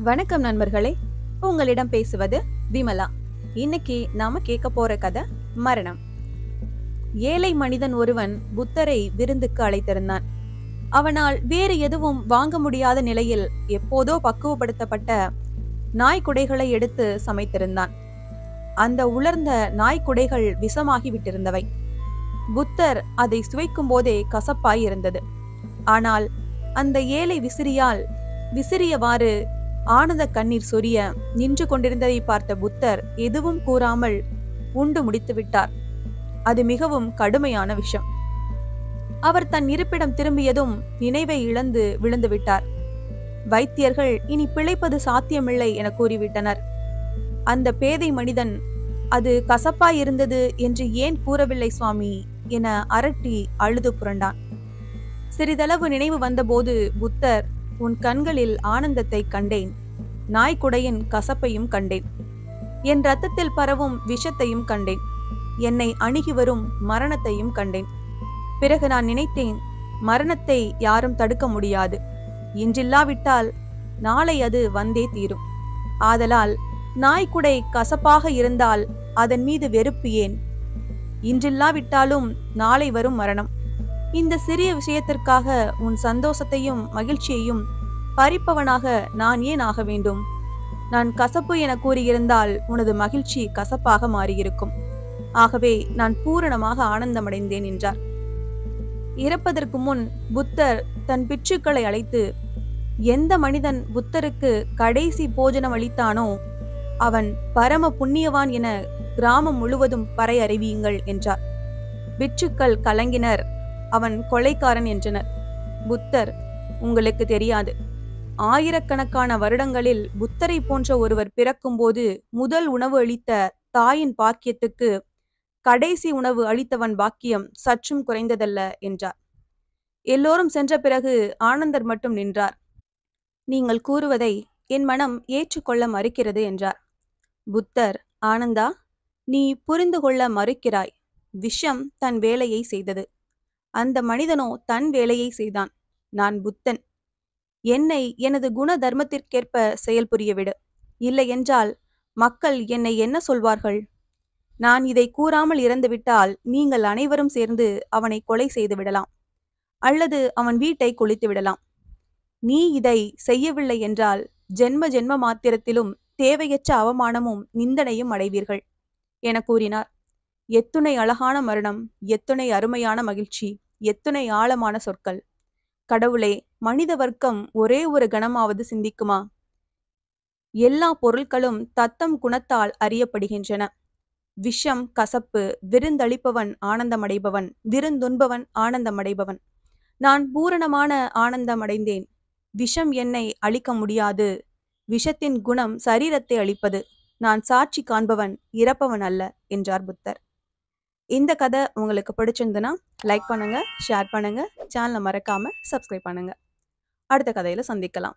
வணக்கம் நண்பர்களே, உங்களிடம் பேசுவது விமலா. இன்னைக்கு நாம கேட்க போற கதை மரணம். ஏழை மனிதன் ஒருவன் புத்தரை விருந்துக்கு அழைத்திருந்தான். அவனால் வேறு எதுவும் வாங்க முடியாத நிலையில் எப்போதோ பக்குவப்படுத்தப்பட்ட நாய்க்குடைகளை எடுத்து சமைத்திருந்தான். அந்த உலர்ந்த நாய்க்குடைகள் விஷமாகி விட்டிருந்தவை. புத்தர் அதை சுவைக்கும் போதே கசப்பாய் இருந்தது. ஆனால் அந்த ஏழை விசிறியவாறு ஆனந்த கண்ணீர் சொரிய நின்று கொண்டிருந்ததை பார்த்த புத்தர் எதுவும் கூறாமல் உண்டு முடித்து விட்டார். அது மிகவும் கடுமையான விஷம். அவர் தன் இருப்பிடம் திரும்பியதும் நினைவை இழந்து விழுந்து விட்டார். வைத்தியர்கள் இனி பிழைப்பது சாத்தியமில்லை என கூறிவிட்டனர். அந்த பேதை மனிதன் அது கசப்பாய் இருந்தது என்று ஏன் கூறவில்லை சுவாமி என அரட்டி அழுது புரண்டான். சிறிதளவு நினைவு வந்தபோது புத்தர், உன் கண்களில் ஆனந்தத்தை கண்டேன், நாய்க்குடையின் கசப்பையும் கண்டேன், என் ரத்தத்தில் பரவும் விஷத்தையும் கண்டேன், என்னை அணுகி வரும் மரணத்தையும் கண்டேன். பிறகு நான் நினைத்தேன், மரணத்தை யாரும் தடுக்க முடியாது, இன்றில்லாவிட்டால் நாளை அது வந்தே தீரும். ஆதலால் நாய்க்குடை கசப்பாக இருந்தால் அதன் மீது வெறுப்பு ஏன்? இன்றில்லாவிட்டாலும் நாளை வரும் மரணம். இந்த சிறிய விஷயத்திற்காக உன் சந்தோஷத்தையும் மகிழ்ச்சியையும் பறிப்பவனாக நான் ஏன் ஆக வேண்டும்? நான் கசப்பு என கூறியிருந்தால் உனது மகிழ்ச்சி கசப்பாக மாறியிருக்கும். ஆகவே நான் பூரணமாக ஆனந்தமடைந்தேன் என்றார். இறப்பதற்கு முன் புத்தர் தன் பிட்சுக்களை அழைத்து, எந்த மனிதன் புத்தருக்கு கடைசி போஜனம் அளித்தானோ அவன் பரம புண்ணியவான் என கிராமம் முழுவதும் பறை அறிவியுங்கள் என்றார். பிட்சுக்கள் கலங்கினர். அவன் கொலைக்காரன் என்றனர். புத்தர், உங்களுக்கு தெரியாது, ஆயிரக்கணக்கான வருடங்களில் புத்தரை போன்ற ஒருவர் பிறக்கும்போது முதல் உணவு அளித்த தாயின் பாக்கியத்துக்கு கடைசி உணவு அளித்தவன் பாக்கியம் சற்றும் குறைந்ததல்ல என்றார். எல்லோரும் சென்ற பிறகு ஆனந்தர் மட்டும் நின்றார். நீங்கள் கூறுவதை என் மனம் ஏற்றுக்கொள்ள மறுக்கிறது என்றார். புத்தர், ஆனந்தா, நீ புரிந்து கொள்ள மறுக்கிறாய். விஷம் தன் வேலையை செய்தது. அந்த மனிதனோ தன் வேலையை செய்தான். நான் புத்தன். என்னை எனது குண தர்மத்திற்கேற்ப செயல்புரியவிடு. இல்லையென்றால் மக்கள் என்னை என்ன சொல்வார்கள்? நான் இதை கூறாமல் இறந்துவிட்டால் நீங்கள் அனைவரும் சேர்ந்து அவனை கொலை செய்து விடலாம், அல்லது அவன் வீட்டை கொளுத்து விடலாம். நீ இதை செய்யவில்லை என்றால் ஜென்ம ஜென்ம மாத்திரத்திலும் தேவையற்ற அவமானமும் நிந்தனையும் அடைவீர்கள் என கூறினார். எத்துணை அழகான மரணம், எத்துணை அருமையான மகிழ்ச்சி, எத்துணை ஆழமான சொற்கள்! கடவுளே, மனித வர்க்கம் ஒரே ஒரு கணமாவது சிந்திக்குமா? எல்லா பொருட்களும் தத்தம் குணத்தால் அறியப்படுகின்றன. விஷம் கசப்பு, விருந்தளிப்பவன் ஆனந்தமடைபவன், விருந்துண்பவன் ஆனந்தமடைபவன். நான் பூரணமான ஆனந்தமடைந்தேன். விஷம் என்னை அழிக்க முடியாது. விஷத்தின் குணம் சரீரத்தை அழிப்பது. நான் சாட்சி காண்பவன், இறப்பவன் அல்ல என்றார் புத்தர். இந்த கதை உங்களுக்கு பிடிச்சிருந்துன்னா லைக் பண்ணுங்க, ஷேர் பண்ணுங்க, சேனலை மறக்காம சப்ஸ்கிரைப் பண்ணுங்க. அடுத்த கதையில சந்திக்கலாம்.